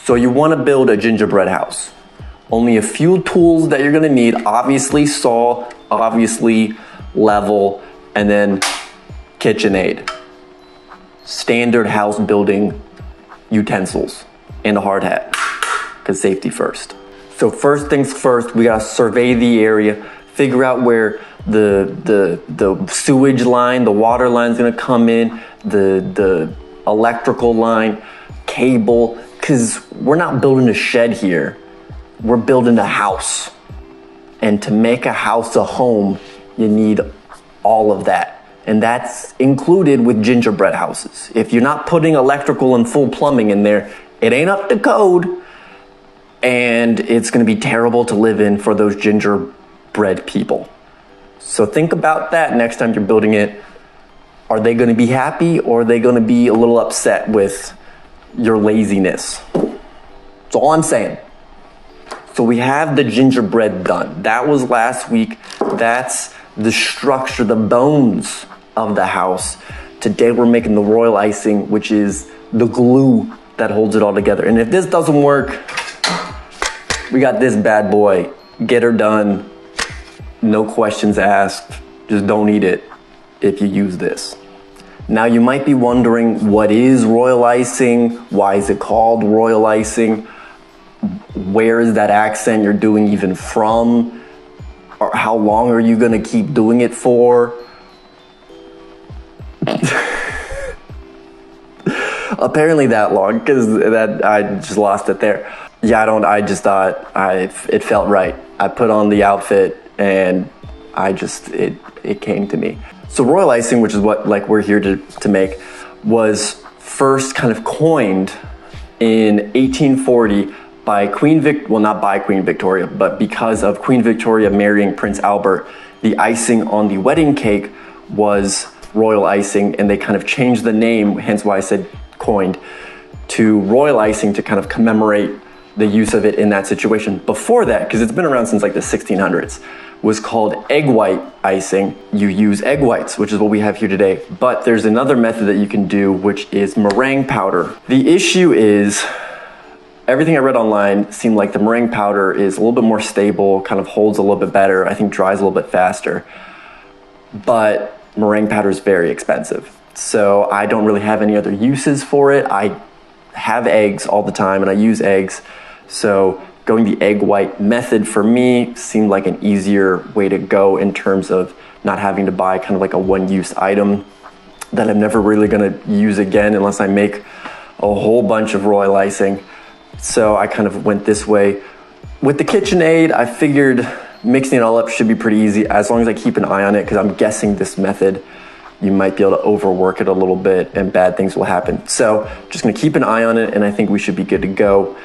So you want to build a gingerbread house. Only a few tools that you're going to need, obviously saw, obviously level, and then KitchenAid. Standard house building utensils and a hard hat, because safety first. So first things first, we gotta survey the area, figure out where the sewage line, the water line is gonna come in, the electrical line, cable, because we're not building a shed here, we're building a house. And to make a house a home, you need all of that. And that's included with gingerbread houses. If you're not putting electrical and full plumbing in there, it ain't up to code, and it's gonna be terrible to live in for those gingerbread people. So think about that next time you're building it. Are they gonna be happy, or are they gonna be a little upset with your laziness? That's all I'm saying. So we have the gingerbread done. That was last week. That's the structure, the bones of the house. Today we're making the royal icing, which is the glue that holds it all together. And if this doesn't work, we got this bad boy. Get her done. No questions asked. Just don't eat it if you use this. Now you might be wondering, what is royal icing? Why is it called royal icing? Where is that accent you're doing even from? Or how long are you gonna keep doing it for? Apparently that long, because I just lost it there. Yeah, I just thought it felt right. I put on the outfit and it came to me. So royal icing, which is what we're here to make, was first kind of coined in 1840 by not by Queen Victoria, but because of Queen Victoria marrying Prince Albert, the icing on the wedding cake was royal icing, and they kind of changed the name, hence why I said coined, to royal icing to kind of commemorate the use of it in that situation. Before that, because it's been around since like the 1600s, was called egg white icing. You use egg whites, which is what we have here today. But there's another method that you can do, which is meringue powder. The issue is, everything I read online seemed like the meringue powder is a little bit more stable, kind of holds a little bit better, I think dries a little bit faster. But meringue powder is very expensive. So I don't really have any other uses for it. I have eggs all the time and I use eggs. So going the egg white method for me seemed like an easier way to go in terms of not having to buy kind of like a one-use item that I'm never really gonna use again unless I make a whole bunch of royal icing. So I kind of went this way. With the KitchenAid, I figured mixing it all up should be pretty easy as long as I keep an eye on it, because I'm guessing this method, you might be able to overwork it a little bit and bad things will happen. So just gonna keep an eye on it, and I think we should be good to go.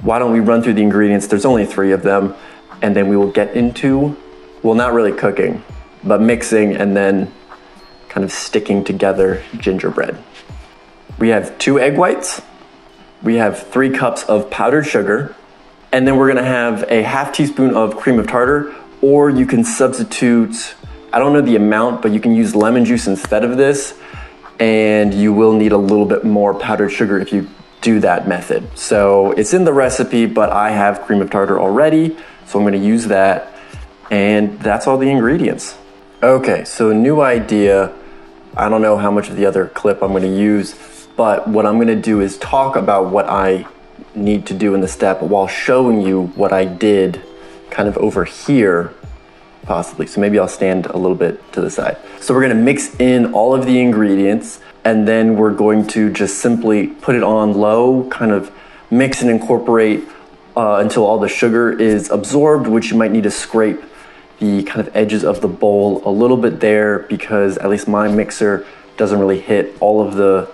Why don't we run through the ingredients? There's only 3 of them, and then we will get into, well, not really cooking, but mixing and then kind of sticking together gingerbread. We have 2 egg whites. We have 3 cups of powdered sugar, and then we're gonna have a ½ teaspoon of cream of tartar, or you can substitute, I don't know the amount, but you can use lemon juice instead of this, and you will need a little bit more powdered sugar if you do that method. So it's in the recipe, but I have cream of tartar already, so I'm gonna use that, and that's all the ingredients. Okay, so new idea. I don't know how much of the other clip I'm gonna use, but what I'm gonna do is talk about what I need to do in the step while showing you what I did kind of over here, possibly. So maybe I'll stand a little bit to the side. So we're gonna mix in all of the ingredients, and then we're going to just simply put it on low, kind of mix and incorporate until all the sugar is absorbed, which you might need to scrape the kind of edges of the bowl a little bit there, because at least my mixer doesn't really hit all of the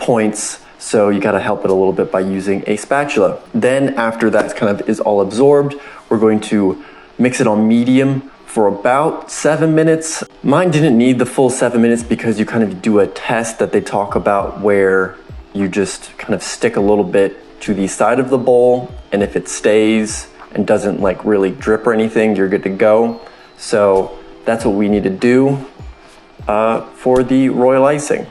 points, so you gotta help it a little bit by using a spatula. Then after that kind of is all absorbed, we're going to mix it on medium for about 7 minutes. Mine didn't need the full 7 minutes because you kind of do a test that they talk about where you just kind of stick a little bit to the side of the bowl, and if it stays and doesn't like really drip or anything, you're good to go. So that's what we need to do for the royal icing.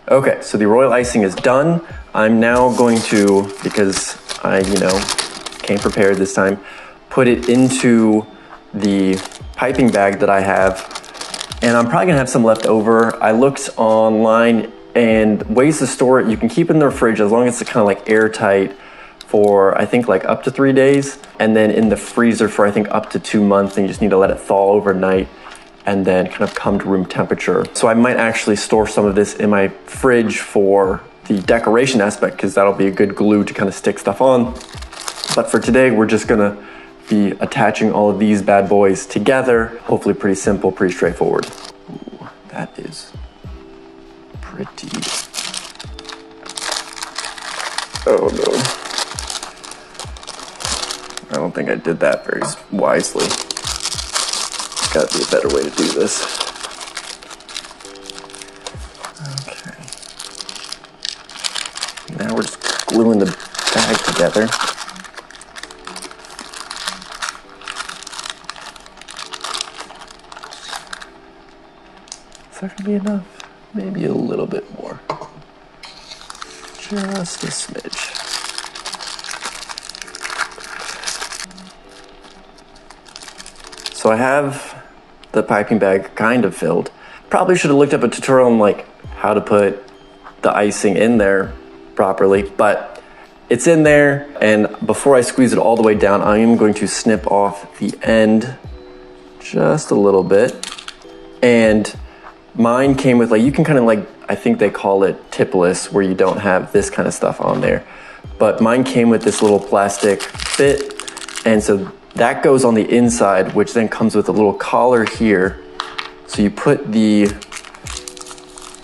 Okay, so the royal icing is done. I'm now going to, because I, came prepared this time. Put it into the piping bag that I have, and I'm probably gonna have some left over. I looked online, and ways to store it, you can keep it in the fridge as long as it's kind of like airtight for, I think, like up to 3 days, and then in the freezer for, I think, up to 2 months, and you just need to let it thaw overnight and then kind of come to room temperature. So I might actually store some of this in my fridge for the decoration aspect, because that'll be a good glue to kind of stick stuff on. But for today, we're just gonna be attaching all of these bad boys together. Hopefully pretty simple, pretty straightforward. Ooh, that is pretty. Oh no. I don't think I did that very wisely. There's gotta be a better way to do this. Okay. Now we're just gluing the bag together. Is that gonna be enough? Maybe a little bit more. Just a smidge. So I have the piping bag kind of filled. Probably should have looked up a tutorial on like how to put the icing in there properly, but it's in there, and before I squeeze it all the way down, I am going to snip off the end just a little bit. And mine came with, like, you can kind of, like, I think they call it tipless, where you don't have this kind of stuff on there. But mine came with this little plastic bit, and so that goes on the inside, which then comes with a little collar here. So you put the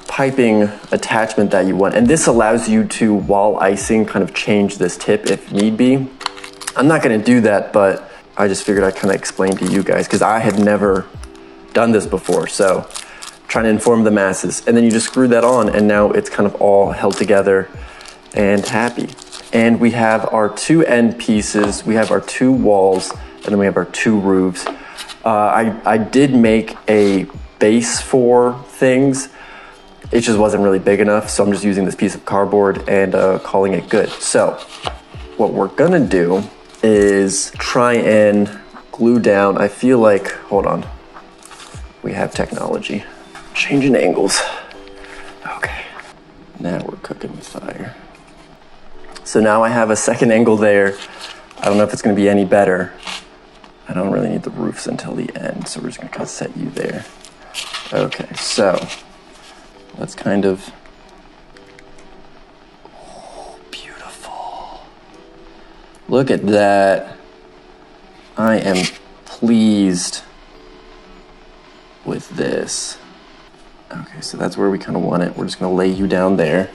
piping attachment that you want, and this allows you to, while icing, kind of change this tip if need be. I'm not gonna do that, but I just figured I'd kind of explain to you guys, because I had never done this before, so trying to inform the masses. And then you just screw that on, and now it's kind of all held together and happy. And we have our 2 end pieces, we have our 2 walls, and then we have our 2 roofs. I did make a base for things. It just wasn't really big enough, so I'm just using this piece of cardboard and calling it good. So what we're gonna do is try and glue down, I feel like, hold on, we have technology. Changing angles. Okay, now we're cooking with fire. So now I have a second angle there. I don't know if it's gonna be any better. I don't really need the roofs until the end, so we're just gonna kind of set you there. Okay, so let's kind of, oh, beautiful. Look at that. I am pleased with this. Okay, so that's where we kind of want it. We're just gonna lay you down there.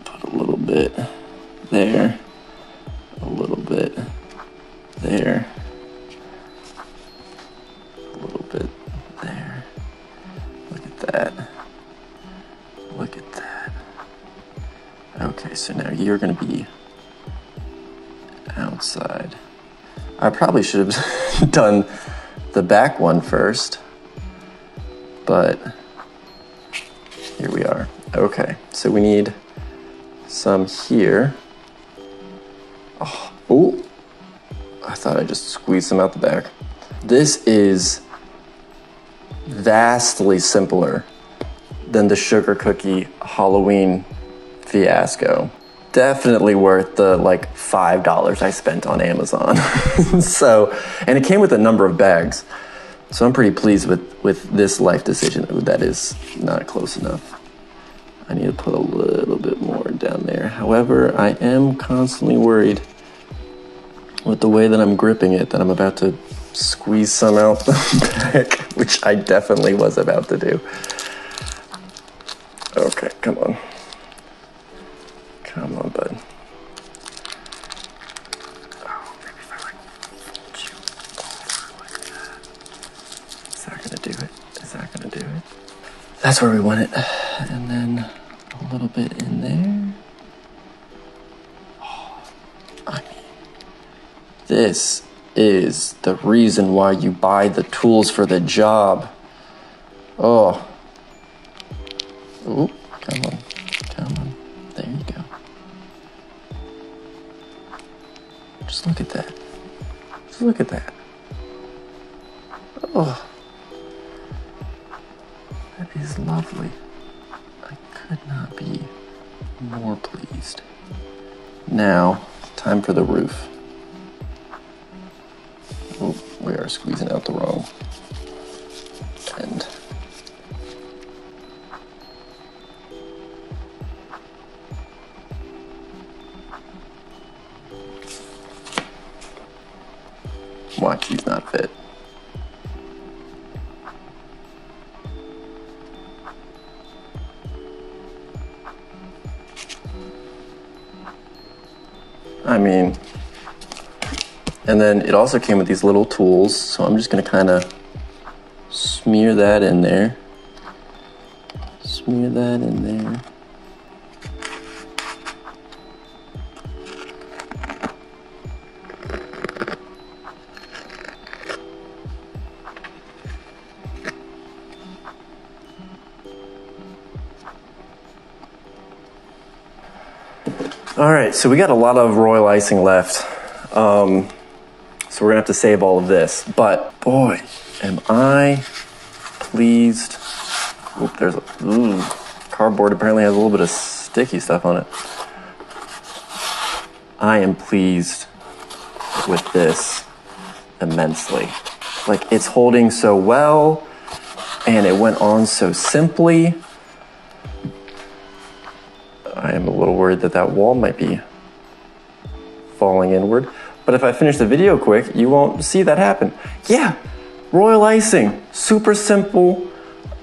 Put a little bit there, a little bit there, a little bit there. Look at that. Look at that. Okay, so now you're gonna be outside. I probably should have done the back one first, but here we are. Okay, so we need some here. Oh, ooh, I thought I just squeezed some out the back. This is vastly simpler than the sugar cookie Halloween fiasco. Definitely worth the like $5 I spent on Amazon. So, and it came with a number of bags. So I'm pretty pleased with this life decision. Ooh, that is not close enough. I need to put a little bit more down there. However, I am constantly worried with the way that I'm gripping it that I'm about to squeeze some out the back, which I definitely was about to do. Okay, come on. Come on, bud. Oh, maybe if I like fold you over like that. Is that gonna do it? Is that gonna do it? That's where we want it. And then a little bit in there. Oh, I mean, this is the reason why you buy the tools for the job. Oh. Ooh, come on. Come on. There you go. Just look at that. Just look at that. Oh, that is lovely. I could not be more pleased. Now, time for the roof. Oh, we are squeezing out the wrong end. Watch these not fit. I mean, and then it also came with these little tools, so I'm just gonna kind of smear that in there. Smear that in there. All right, so we got a lot of royal icing left. So we're gonna have to save all of this. But boy, am I pleased. Oop, there's cardboard apparently has a little bit of sticky stuff on it. I am pleased with this immensely. Like, it's holding so well, and it went on so simply. I am a little worried that that wall might be falling inward. But if I finish the video quick, you won't see that happen. Yeah, royal icing, super simple.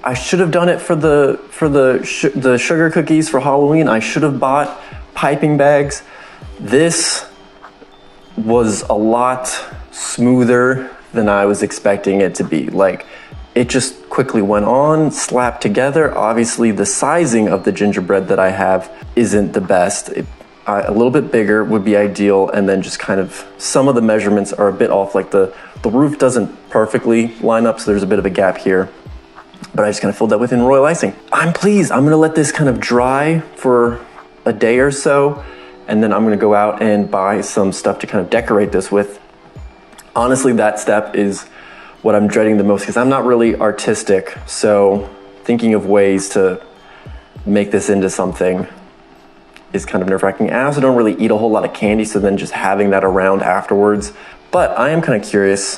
I should have done it for the sugar cookies for Halloween. I should have bought piping bags. This was a lot smoother than I was expecting it to be. Like, it just quickly went on, slapped together. Obviously, the sizing of the gingerbread that I have isn't the best. A little bit bigger would be ideal, and then just kind of, some of the measurements are a bit off. Like the roof doesn't perfectly line up, so there's a bit of a gap here. But I just kind of filled that within royal icing. I'm pleased. I'm gonna let this kind of dry for a day or so, and then I'm gonna go out and buy some stuff to kind of decorate this with. Honestly, that step is what I'm dreading the most, because I'm not really artistic, so thinking of ways to make this into something is kind of nerve-wracking. I also don't really eat a whole lot of candy, so then just having that around afterwards. But I am kind of curious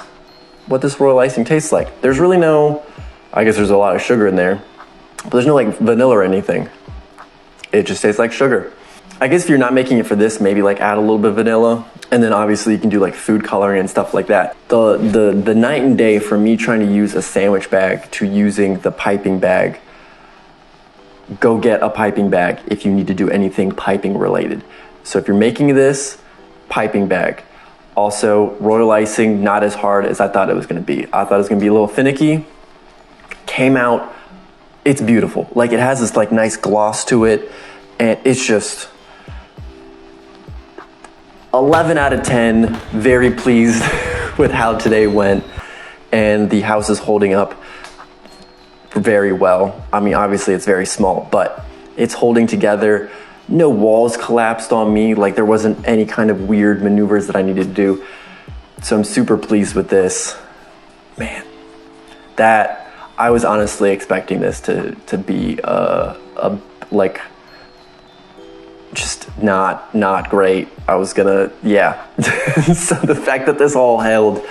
what this royal icing tastes like. There's really no, I guess there's a lot of sugar in there, but there's no like vanilla or anything. It just tastes like sugar. I guess if you're not making it for this, maybe like add a little bit of vanilla, and then obviously you can do like food coloring and stuff like that. The night and day for me trying to use a sandwich bag to using the piping bag. Go get a piping bag if you need to do anything piping related. So if you're making this, piping bag. Also, royal icing, not as hard as I thought it was gonna be. I thought it was gonna be a little finicky. Came out, it's beautiful. Like, it has this like nice gloss to it, and it's just 11 out of 10, very pleased with how today went, and the house is holding up very well. I mean, obviously it's very small, but it's holding together. No walls collapsed on me. Like, there wasn't any kind of weird maneuvers that I needed to do. So I'm super pleased with this. Man, that, I was honestly expecting this to be like, just not great. I was gonna, yeah. So the fact that this all held,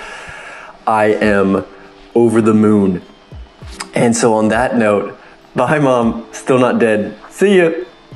I am over the moon. And so on that note, bye Mom, still not dead. See ya.